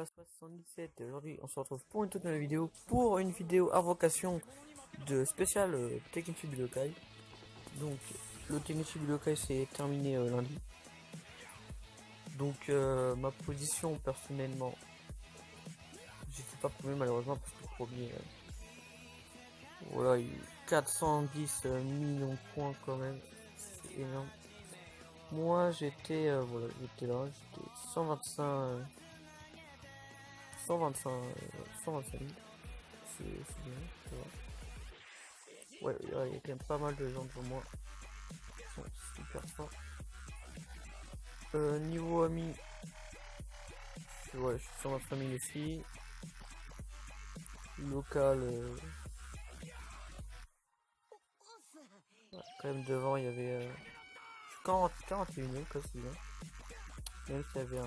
77 et aujourd'hui on se retrouve pour une toute nouvelle vidéo, pour une vidéo invocation de spécial Tenkaichi Budokai. Donc le Tenkaichi Budokai s'est terminé lundi. Donc ma position personnellement, j'étais pas premier malheureusement parce que le premier voilà, il y a eu 410 millions de points quand même, c'est énorme. Moi j'étais voilà, j'étais là, j'étais 125 125 125 000. C'est bien, ça va. Ouais, il y a quand même pas mal de gens devant moi qui sont super forts. Niveau amis, ouais, je suis sur ma famille aussi. Local, ouais, quand même devant, il y avait 41 quoi, c'est bien. Même s'il y avait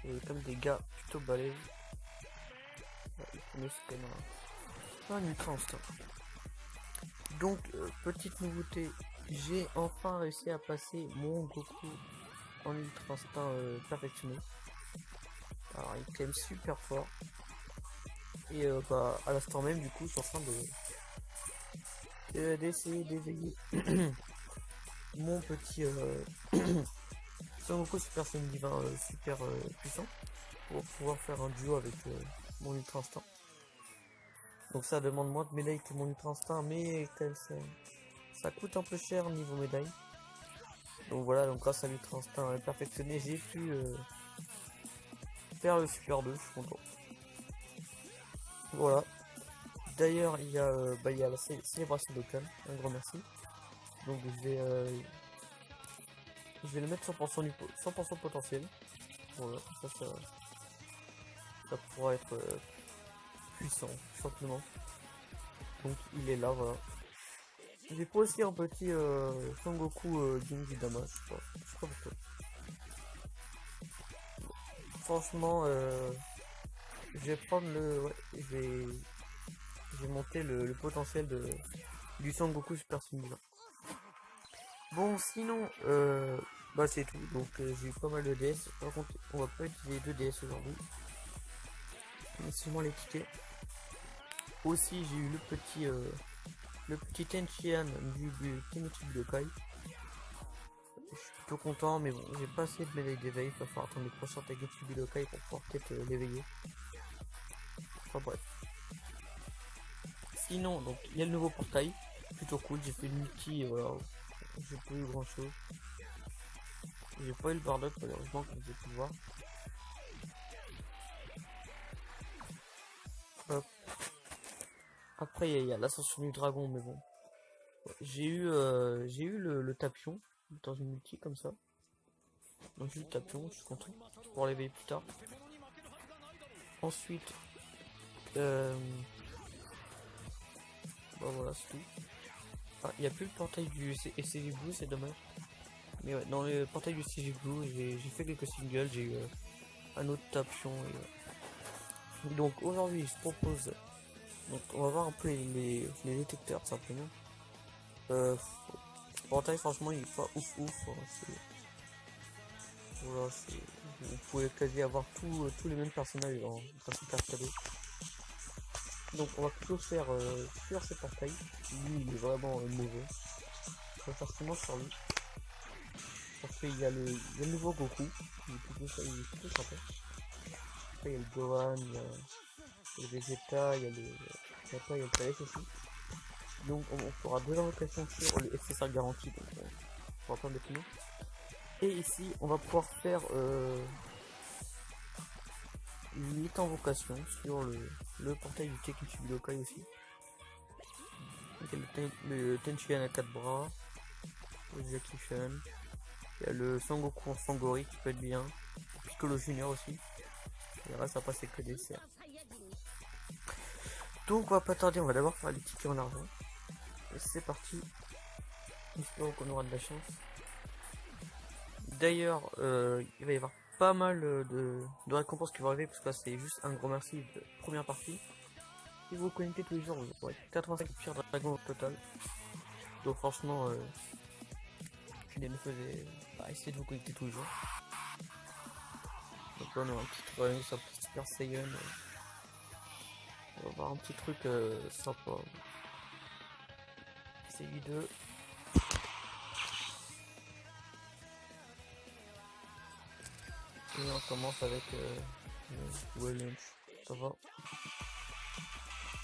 il y avait comme des gars plutôt balèzes. Ouais, le premier c'est quand même un ultra instinct. Donc petite nouveauté, j'ai enfin réussi à passer mon Goku en ultra instinct perfectionné. Alors il est quand même super fort. Et bah à l'instant même du coup je suis en train d'essayer d'éveiller mon petit Son Goku Super Saiyan Divin super puissant pour pouvoir faire un duo avec mon Ultra Instinct. Donc ça demande moins de médailles que mon Ultra Instinct, mais quand même ça coûte un peu cher niveau médaille. Donc voilà, donc grâce à l'Ultra Instinct perfectionné, j'ai pu faire le Super 2, je suis content. Voilà. D'ailleurs, il y a la célébration d'Okan, un grand merci. Donc je vais le mettre 100% potentiel. Voilà, ça pourra être puissant, tout simplement. Donc il est là, voilà. J'ai pas aussi un petit Son Goku Genji Dama, je sais pas pourquoi. Franchement, je vais prendre ouais, je vais monter le potentiel du Son Goku Super Saiyan. Bon, sinon, bah c'est tout. Donc j'ai eu pas mal de DS. Par contre, on va pas utiliser 2 DS aujourd'hui. Mais seulement les tickets. Aussi, j'ai eu le petit Tenchian du Tenkaichi Budokai. Je suis plutôt content, mais bon, j'ai pas assez de médailles d'éveil. Il va falloir attendre le prochain Tenkaichi Budokai pour pouvoir peut-être l'éveiller. Enfin bref. Sinon, donc il y a le nouveau portail, plutôt cool. J'ai fait une multi, voilà. J'ai pas eu grand chose. J'ai pas eu le Bardock malheureusement, comme vous avez pu le voir. Hop. Après il y a l'ascension du dragon, mais bon. J'ai eu le tapion dans une multi comme ça. Donc j'ai eu le tapion, je suis content pour l'éveiller plus tard. Ensuite, bah voilà, c'est tout. Ah, il n'y a plus le portail du CG Blue, c'est dommage. Mais ouais, dans le portail du CG Blue, j'ai fait quelques singles, j'ai eu un autre tapion. Donc aujourd'hui, je propose. Donc on va voir un peu les détecteurs simplement. Le portail, franchement, il est pas ouf. Hein, voilà, vous pouvez quasi avoir tous les mêmes personnages dans un super cadeau. Donc on va plutôt faire sur ce portail. Lui il est vraiment mauvais. On va faire seulement sur lui. Parce qu'il y a le nouveau Goku. Il est plutôt sympa. Après il y a le Gohan, il y a le Vegeta, il y a le Paes aussi. Donc on fera 2 invocations sur le SSR garanti. Donc on fera plein de clients. Et ici on va pouvoir faire 8 invocations sur le portail du Tenkaichi Budokai aussi. Donc, le Tenchian à 4 bras, le Jackie Chan, il y a le Son Goku en Sangori qui peut être bien, Piccolo Junior aussi, et là ça passe que des serres. Donc on va pas tarder, on va d'abord faire les tickets en argent. Et c'est parti, j'espère qu'on aura de la chance. D'ailleurs, il va y avoir pas mal de récompenses qui vont arriver, parce que là c'est juste un gros merci de première partie. Si vous vous connectez tous les jours, vous aurez 85 pires dragons au total. Donc franchement, essayez de vous connecter tous les jours. Donc là on a un petit run, ça Super Saiyan. On va avoir un petit truc sympa. C'est U2. Et on commence avec Williams. Ça va.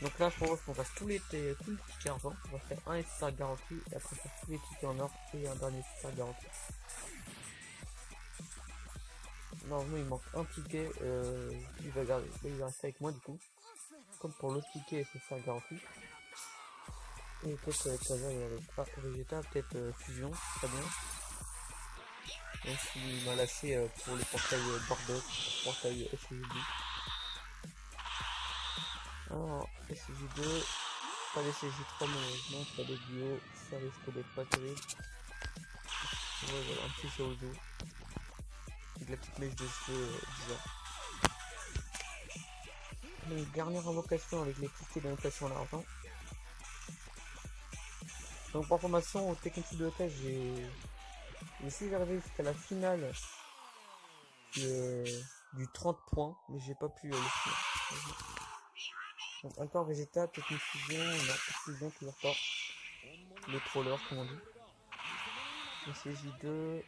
Donc là, je propose qu'on fasse tous les tickets argent. On va faire un SSR garanti et après faire tous les tickets en or et un dernier SSR garanti. Normalement, il manque un ticket. Il va garder. Là, il va rester avec moi du coup. Comme pour l'autre ticket SSR garanti. Et peut-être avec ça, il y avait pas Vegeta, peut-être Fusion, très bien. Même s'il m'a lâché pour le portail Bardock, portail SSJ. Alors, SSJ2, pas les SSJ3 malheureusement, pas de duo, ça risque d'être pas terrible. Ouais, voilà, un petit Shaozu. Avec la petite mèche de cheveux bizarre. Les dernières invocations avec les tickets d'invocation à l'argent. Donc pour formation, au Tekken Budokai, j'ai essayé d'arriver jusqu'à la finale du 30 points, mais j'ai pas pu le finir. Donc encore Vegeta, peut-être une fusion, non, fusion toujours pas. Le troller comme on dit. SJ2.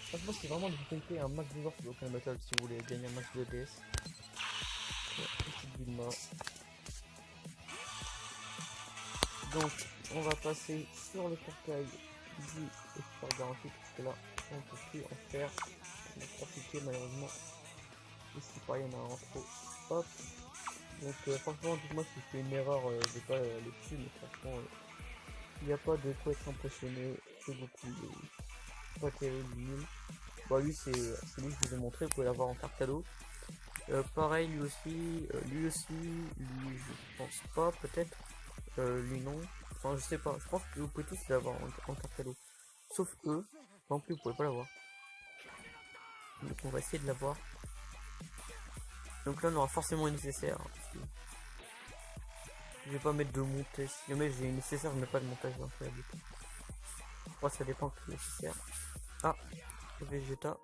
Franchement c'est vraiment de compter un max de joueurs sur aucun battle si vous voulez gagner un max de DS. Petite Bulma. Donc on va passer sur le portail du expert garanti parce que là on peut plus en faire. On a profité malheureusement. Ici pareil on a un trop. Hop. Donc franchement dites-moi si je fais une erreur, j'ai pas les dessus mais franchement il n'y a pas de quoi être impressionné. C'est beaucoup pas terrible, nul. Bah lui c'est lui que je vous ai montré, vous pouvez l'avoir en carte cadeau. Pareil lui aussi, lui je pense pas, peut-être, lui non, enfin je sais pas, je pense que vous pouvez tous l'avoir en carte cadeau. Sauf eux, non plus vous pouvez pas l'avoir. Donc on va essayer de l'avoir. Donc là on aura forcément une nécessaire. Je vais pas mettre de montée, si jamais j'ai une nécessaire je mets pas de montage incroyable. Moi ça dépend que nécessaire. Ah, Vegeta,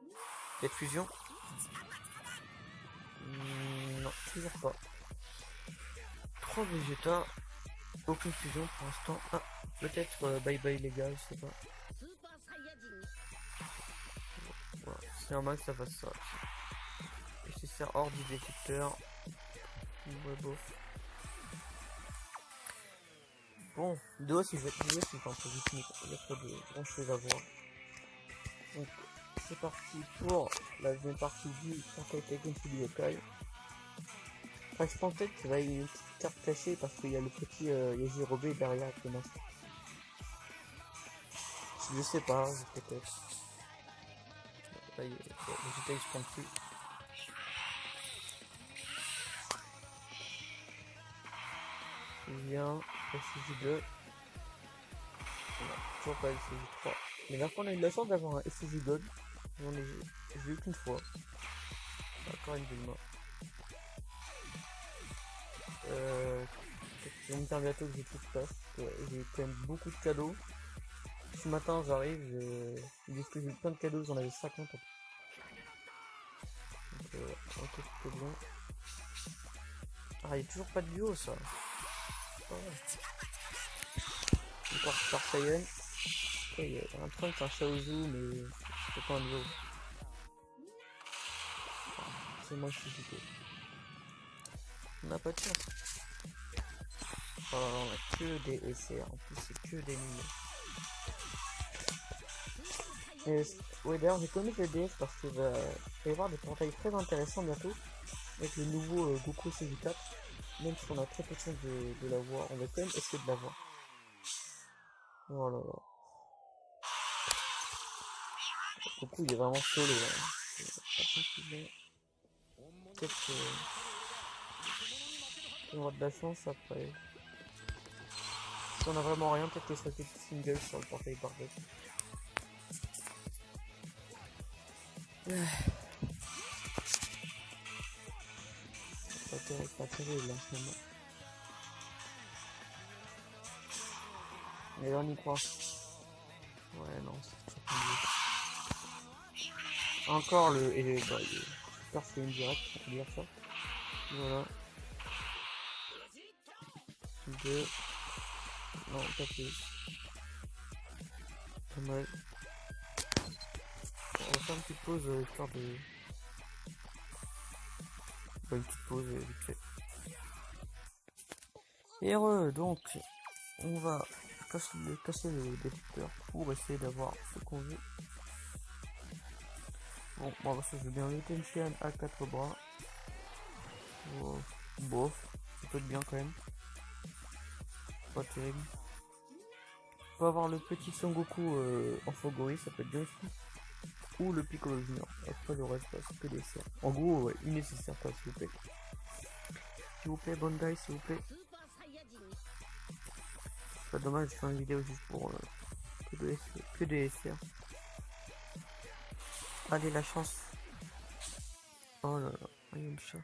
peut-être fusion. Non, toujours pas. 3 Vegeta, aucune fusion pour l'instant. Ah, peut-être bye bye les gars, je sais pas. Voilà, c'est un max ça fasse ça. Et c'est ça hors du détecteur. Ouais, bof. Bon, deux si je vais être mieux, c'est un peu vite, il n'y a pas de grand chose à voir. Donc, c'est parti pour la deuxième partie du Portail Tekken Budokai. Enfin, je pense peut-être qu'il va y avoir une petite carte cachée parce qu'il y a le petit Yajirobe derrière avec le masque. Je sais pas, peut-être. Là, j'étais je prends plus. Viens, SCJ2. Toujours pas SCJ3. Mais là, on a eu la chance d'avoir un SCJ God. J'ai eu qu'une fois. Encore une Bulma. Je vais me faire bientôt que j'ai tout de passe. J'ai quand même beaucoup de cadeaux. Ce matin, j'arrive, ils disent que j'ai eu plein de cadeaux, j'en avais 50. Donc, ok, c'était bien. Ah, il n'y a toujours pas de duo, ça. Oh. Encore Super Saiyan. Okay, il y a un truc, c'est un Shaozu, mais c'est pas un duo. C'est moi qui suis duo. On n'a pas de chance. Oh, on a que des SR, en plus c'est que des nuls. Ouais, d'ailleurs j'ai connu le DS parce qu'il va y avoir des portails très intéressants bientôt avec le nouveau Goku CJ4. Même si on a très peu de chance de l'avoir, on va quand même essayer de l'avoir. Voilà. Goku il est vraiment solo là. Peut-être qu'on aura de la chance après. Si on a vraiment rien, peut-être que ce serait petit single sur le portail Bardock. Pas terrible en ce moment. Mais là on y croit. Ouais non, c'est toujours pas mieux. Encore le. Super Saiyan direct, on peut dire ça. Voilà. 2. Non, pas plus. Pas mal. On va faire une petite pause histoire de... Bah, une petite pause vite fait. Et donc, on va casser le détecteur pour essayer d'avoir ce qu'on veut. Bon, moi ça je veux bien le Tenchian à 4 bras. Oh, bof, ça peut être bien quand même. Pas terrible. On peut avoir le petit Son Goku en Fogori, ça peut être bien aussi. Ou le Piccolo Junior. Après le reste, c'est que des serres. En gros, ouais, une nécessaire quoi, s'il vous plaît. S'il vous plaît, Bandai, s'il vous plaît. C'est pas dommage de faire une vidéo juste pour que des SR. Allez, la chance. Oh là là, il y a le chat.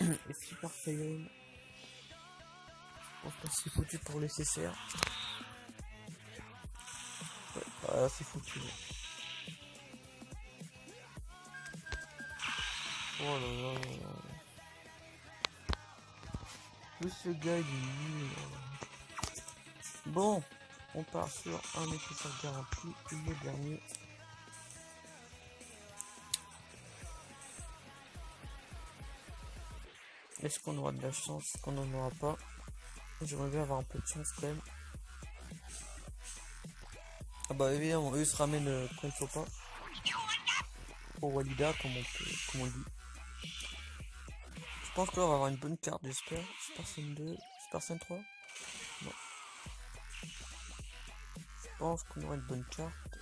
Et Super Saiyan. Je pense que c'est foutu pour les CCR. Ouais, ah, c'est foutu. Oh là là là là. Plus ce gars il est nul. Bon, on part sur un nécessaire garanti, le dernier. Est-ce qu'on aura de la chance? Est-ce qu'on n'en aura pas? J'aimerais bien avoir un peu de chance quand même. Ah bah évidemment, eux se ramènent quand il faut pas. Pour Walida, comme on dit. Je pense que là on va avoir une bonne carte, j'espère. Super Saiyan 2, Super Saiyan 3. Non. Je pense qu'on aura une bonne carte.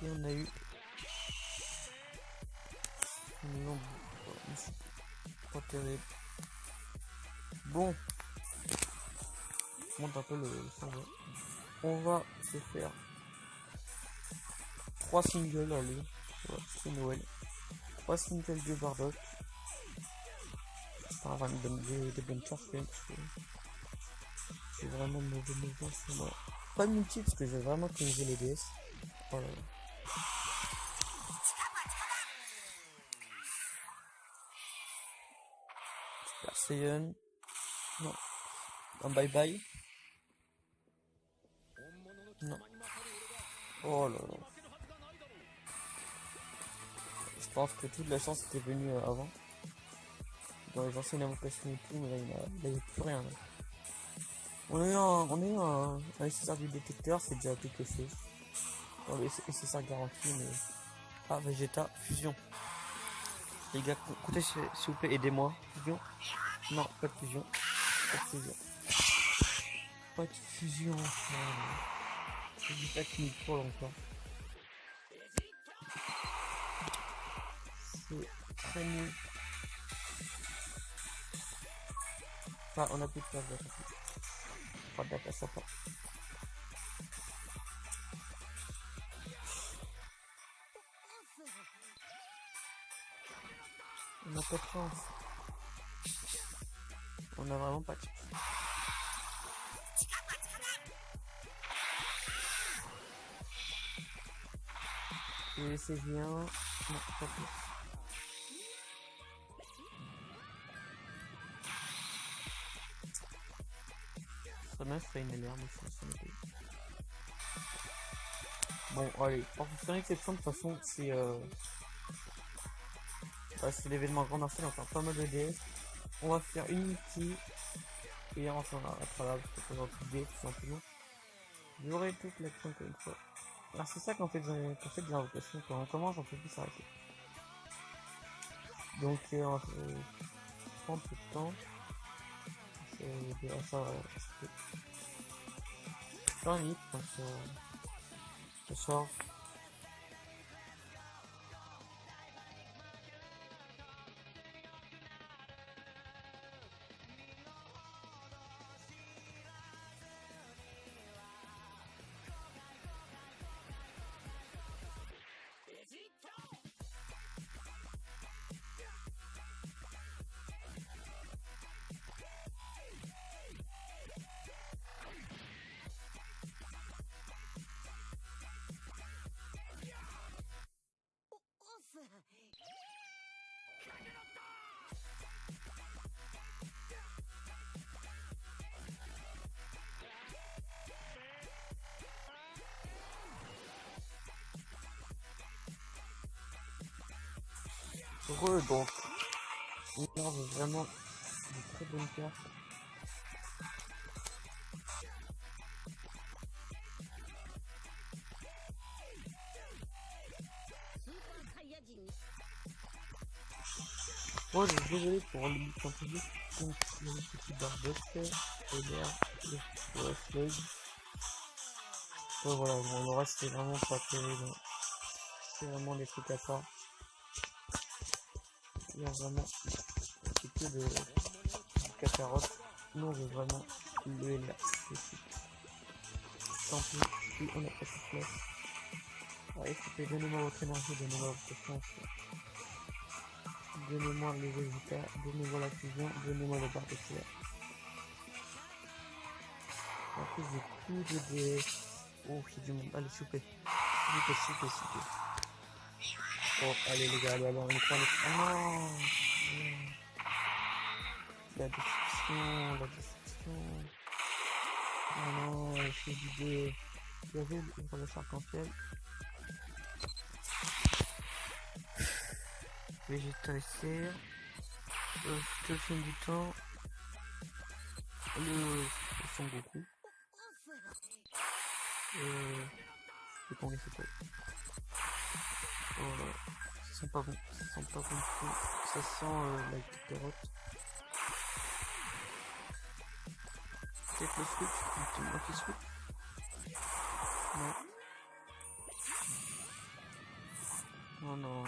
Et on a eu... Non, pas terrible. Bon. Je monte un peu le serveur. On va se faire 3 singles, allez. Ouais, c'est Noël. 3 singles de Bardock. J'espère avoir des bonnes cartes quand même. C'est vraiment mauvais sur moi. Pas de multi parce que j'ai vraiment utilisé les DS. Voilà. Super Saiyan. Non. Un bye bye. Non. Oh là là. Je pense que toute la chance était venue avant. Dans les anciennes invocations et tout, mais là il n'y a plus rien. Là. On a eu un SSR du détecteur, c'est déjà quelque chose. Dans le SSR garanti, mais... Ah, Vegeta, fusion. Les gars, écoutez, s'il vous plaît, aidez-moi. Fusion. Non, pas de fusion. Pas de fusion. Pas de fusion. C'est du technique pour longtemps. C'est très nul. Enfin, on a plus de place d'attaque. Pas d'attaque, ça part. On n'a pas de chance. On a vraiment pas de chance. Et c'est bien. Non, pas plus. Ça m'a fait une alarme, ça m'a payé. Bon, allez, par contre, c'est une exception, de toute façon, c'est l'événement grand marché, on va faire pas mal de DS. On va faire une multi. Et enfin, à travers, parce que c'est un truc D, tout simplement. J'aurai toute l'action encore une fois. Alors, c'est ça qu'on fait des invocations, quand on commence, on peut plus s'arrêter. Donc, on va prendre un peu de temps. Ça va vite, donc ça sort. Heureux, donc il énerve vraiment de très bonnes cartes. Bon, désolé pour le but entendu. Donc, il y a le petit Bardock et l'air de Slug. Ouais, voilà, bon, le reste c'est vraiment pas terrible. C'est vraiment des trucs à part. Il y a vraiment c'est que de cacarotte. Nous on veut vraiment le l'air. Tant pis, si on n'a pas de place. Allez, s'il vous plaît, donnez-moi votre énergie, donnez-moi votre chance. Donnez-moi les résultats, donnez-moi la fusion, donnez-moi le bar de fer. En plus, j'ai plus de dés. Oh, j'ai du monde. Allez, s'il vous plaît. S'il vous plaît. Oh, allez, les gars, allez, on est prend les... Oh non! La déception. Oh non, j'ai du dé. Il y avait le arc-en-ciel. Végétal serre. Je te fais du temps. Le Son Goku. C'est qu'on les fait pas. Voilà. Ça sent pas bon. Ça sent pas bon du tout. Ça sent la carotte. Peut-être le switch. Un petit anti-switch. Non. Oh non.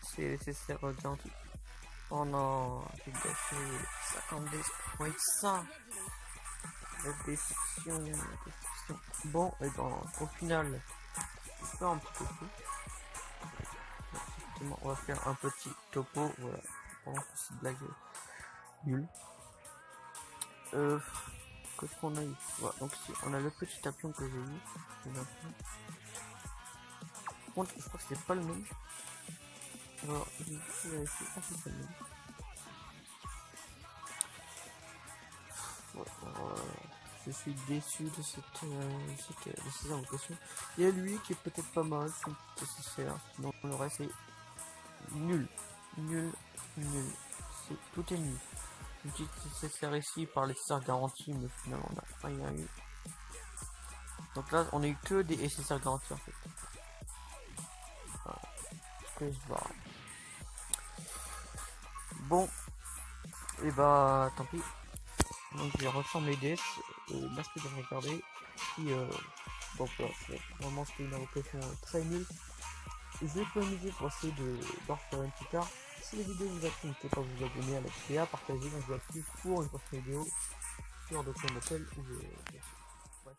C'est garanti. Oh non. J'ai gâché 50 dés. Ouais, ça. La déception. Bon, et ben, au final, je fais un petit peu tout. Effectivement, on va faire un petit topo. Voilà. Pendant que cette blague nulle. Qu'est-ce qu'on a eu? Voilà, donc ici, on a le petit tapion que j'ai eu. Par contre, je crois que c'est pas le même. Alors, je vais vérifier. Ah, c'est le même. Voilà. Je suis déçu de ces invocations. Il y a lui qui est peut-être pas mal, c'est nécessaire. Sinon, le reste est nul. Tout est nul. Une petite nécessaire ici par les SSR garantis, mais finalement on n'a rien eu. Donc là, on a eu que des SSR garantis en fait. Voilà. Que je vois. Bon, et bah tant pis. Donc je vais reprendre les DS. Merci de regarder. Puis bon, vraiment c'était une invocation très nulle. Je vais m'amuser pour essayer d'en refaire une plus tard. Si la vidéo vous a plu, n'hésitez pas à vous abonner, à liker, à partager. Donc je vous retrouve pour une prochaine vidéo sur Docteur Motel. Bref,